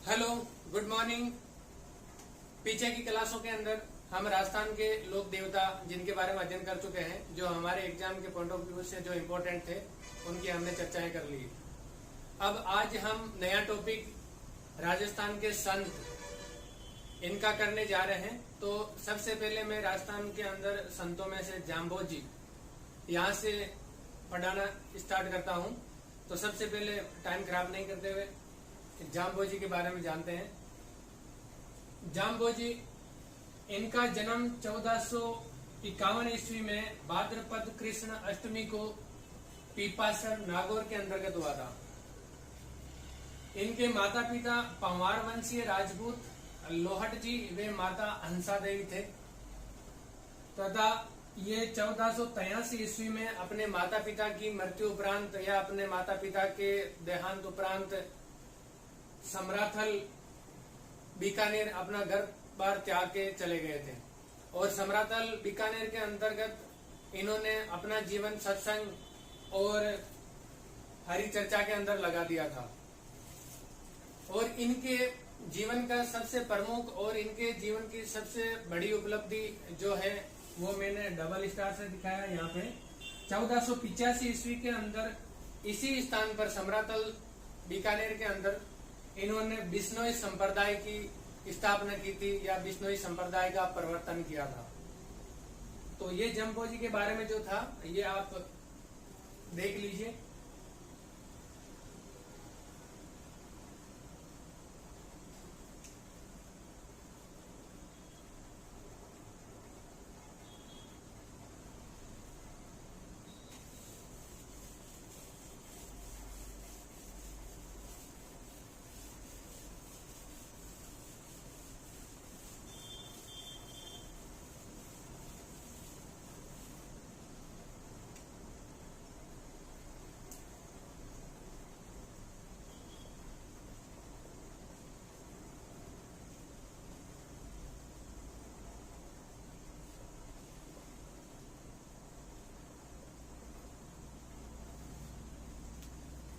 Hello, good morning. पीछे की क्लासों के अंदर हम राजस्थान के लोक देवता जिनके बारे में अध्ययन कर चुके हैं, जो हमारे एग्जाम के पॉइंट ऑफ व्यू से जो इम्पोर्टेंट थे उनकी हमने चर्चाएं कर ली। अब आज हम नया टॉपिक राजस्थान के संत इनका करने जा रहे हैं। तो सबसे पहले मैं राजस्थान के अंदर संतों में से जाम्बोजी यहाँ से पढ़ाना स्टार्ट करता हूँ। तो सबसे पहले टाइम खराब नहीं करते हुए जाम्बोजी के बारे में जानते हैं। जाम्बोजी, इनका जन्म 1451 ईस्वी में भाद्रपद कृष्ण अष्टमी को पीपासर नागौर के अंतर्गत हुआ था। इनके माता पिता पंवार वंशीय राजपूत लोहट जी वे माता हंसा देवी थे तथा ये 1483 ईस्वी में अपने माता पिता की मृत्यु उपरांत या अपने माता पिता के देहांत उपरांत समराथल बीकानेर अपना घर बार त्याग के चले गए थे। और समराथल बीकानेर के अंतर्गत इन्होंने अपना जीवन सत्संग और हरि चर्चा के अंदर लगा दिया था। और इनके जीवन का सबसे प्रमुख और इनके जीवन की सबसे बड़ी उपलब्धि जो है वो मैंने डबल स्टार से दिखाया यहाँ पे। 1485 ईस्वी के अंदर इसी स्थान पर समराथल बीकानेर के अंदर इन्होंने बिश्नोई संप्रदाय की स्थापना की थी या बिश्नोई संप्रदाय का प्रवर्तन किया था। तो ये जाम्बोजी के बारे में जो था ये आप देख लीजिए।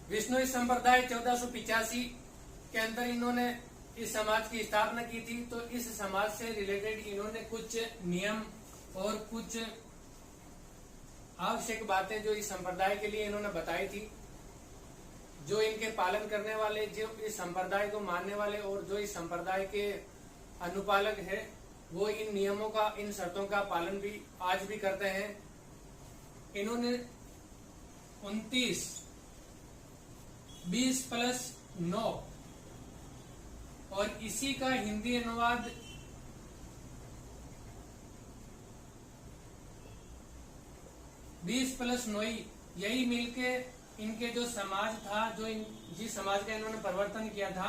विश्नोई संप्रदाय 1485 के अंदर इन्होंने इस समाज की स्थापना की थी। तो इस समाज से रिलेटेड इन्होंने कुछ नियम और कुछ आवश्यक बातें जो इस संप्रदाय के लिए इन्होंने बताई थी, जो इनके पालन करने वाले, जो इस संप्रदाय को मानने वाले और जो इस संप्रदाय के अनुपालक है वो इन नियमों का, इन शर्तों का पालन भी आज भी करते हैं। इन्होंने 29 20+9 और इसी का हिंदी अनुवाद 20+9 यही मिलके इनके जो समाज था, जो जिस समाज का इन्होंने परिवर्तन किया था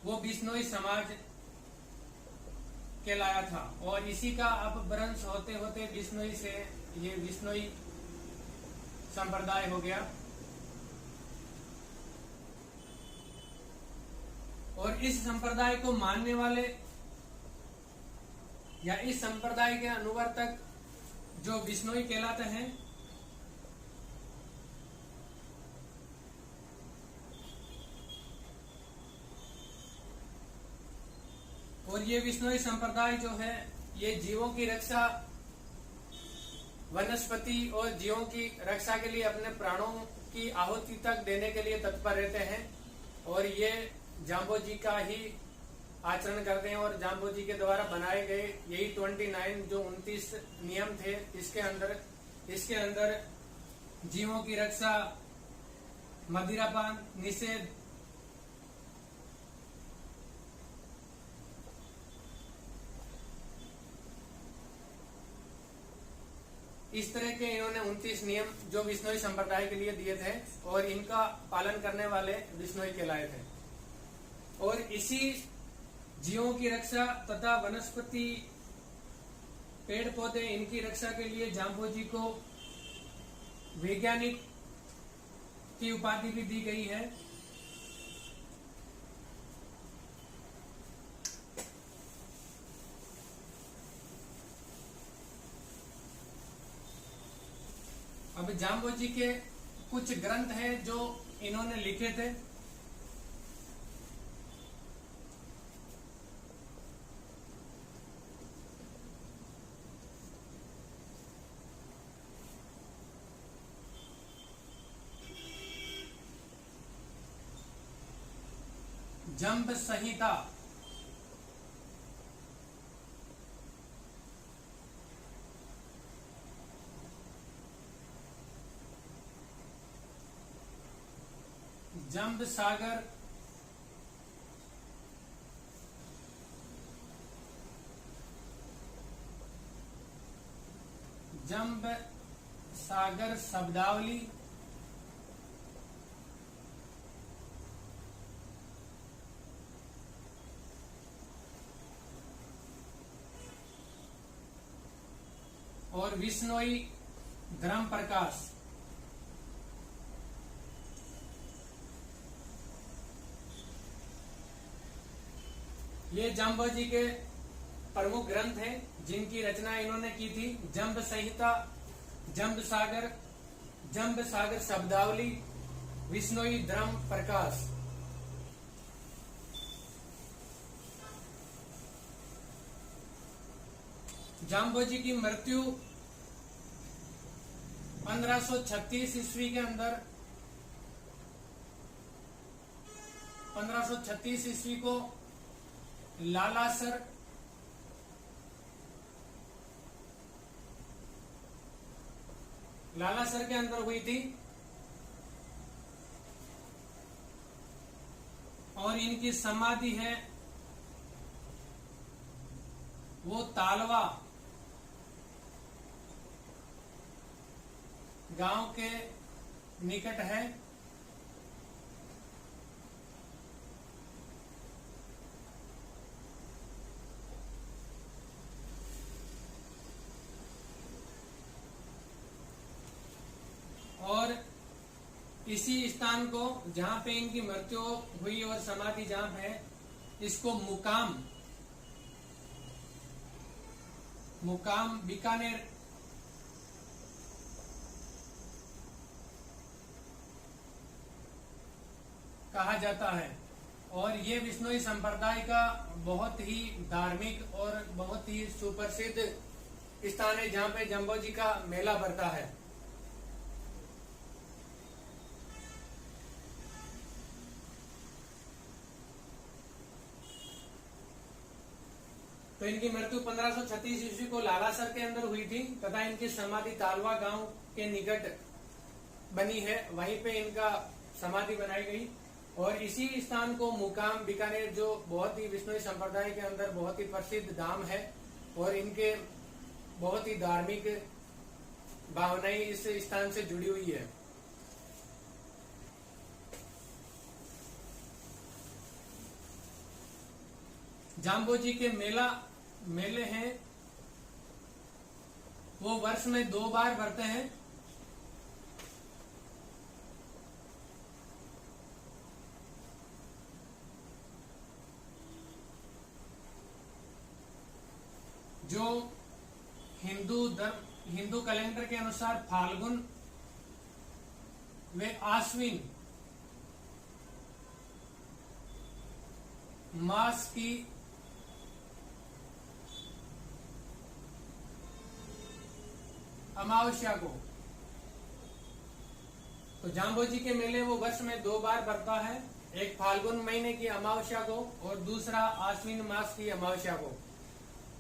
वो बिश्नोई समाज कहलाया था। और इसी का अपभ्रंश होते होते बिश्नोई से ये बिश्नोई संप्रदाय हो गया। और इस संप्रदाय को मानने वाले या इस संप्रदाय के अनुवर्तक जो बिश्नोई कहलाते हैं, और ये बिश्नोई संप्रदाय जो है ये जीवों की रक्षा, वनस्पति और जीवों की रक्षा के लिए अपने प्राणों की आहुति तक देने के लिए तत्पर रहते हैं। और ये जाम्बोजी का ही आचरण करते हैं। और जाम्बोजी के द्वारा बनाए गए यही 29 जो 29 नियम थे, इसके अंदर जीवों की रक्षा, मदिरापान निषेध, इस तरह के इन्होंने 29 नियम जो बिश्नोई संप्रदाय के लिए दिए थे और इनका पालन करने वाले बिश्नोई कहलाए थे। और इसी जीवों की रक्षा तथा वनस्पति, पेड़ पौधे, इनकी रक्षा के लिए जाम्बोजी को वैज्ञानिक की उपाधि भी दी गई है। अब जाम्बोजी के कुछ ग्रंथ हैं जो इन्होंने लिखे थे। जंब संहिता, जंब सागर, जंब सागर शब्दावली, और विश्नोई धर्म प्रकाश। ये जाम्बोजी के प्रमुख ग्रंथ हैं जिनकी रचना इन्होंने की थी। जंब संहिता, जंब सागर शब्दावली, विश्नोई धर्म प्रकाश। जाम्बोजी की मृत्यु 1536 ईस्वी के अंदर, 1536 ईस्वी को लालासर के अंदर हुई थी। और इनकी समाधि है वो तालवा गांव के निकट है। और इसी स्थान को जहां पे इनकी मृत्यु हुई और समाधि जहां है, इसको मुकाम बीकानेर कहा जाता है। और ये विश्नोई संप्रदाय का बहुत ही धार्मिक और बहुत ही सुप्रसिद्ध स्थान है जहां पे जाम्बोजी का मेला भरता है। तो इनकी मृत्यु 1536 ईस्वी को लालासर के अंदर हुई थी तथा इनकी समाधि तालवा गांव के निकट बनी है, वहीं पे इनका समाधि बनाई गई। और इसी स्थान को मुकाम बीकानेर, जो बहुत ही विश्नोई संप्रदाय के अंदर बहुत ही प्रसिद्ध धाम है और इनके बहुत ही धार्मिक भावनाएं इस स्थान से जुड़ी हुई है। जाम्बोजी के मेले हैं वो वर्ष में 2 बार भरते हैं। जो हिंदू कैलेंडर के अनुसार फाल्गुन व आश्विन मास की अमावस्या को, तो जाम्बोजी के मेले वो वर्ष में 2 बार पड़ता है, एक फाल्गुन महीने की अमावस्या को और दूसरा आश्विन मास की अमावस्या को।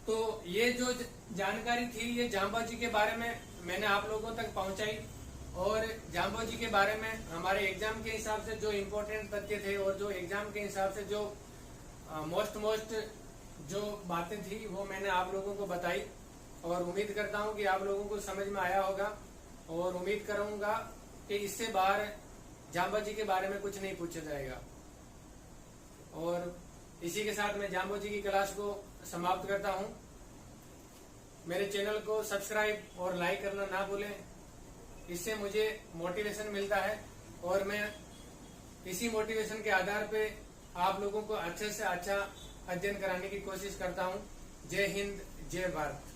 तो ये जो जानकारी थी ये जाम्बोजी के बारे में मैंने आप लोगों तक पहुंचाई, और जाम्बोजी के बारे में हमारे एग्जाम के हिसाब से जो इम्पोर्टेंट तथ्य थे और जो एग्जाम के हिसाब से जो मोस्ट जो बातें थी वो मैंने आप लोगों को बताई, और उम्मीद करता हूं कि आप लोगों को समझ में आया होगा। और उम्मीद करूंगा कि इससे बाहर जाम्बोजी के बारे में कुछ नहीं पूछा जाएगा। और इसी के साथ मैं जाम्बोजी की क्लास को समाप्त करता हूं। मेरे चैनल को सब्सक्राइब और लाइक करना ना भूलें, इससे मुझे मोटिवेशन मिलता है और मैं इसी मोटिवेशन के आधार पे आप लोगों को अच्छे से अच्छा अध्ययन कराने की कोशिश करता हूं। जय हिंद, जय भारत।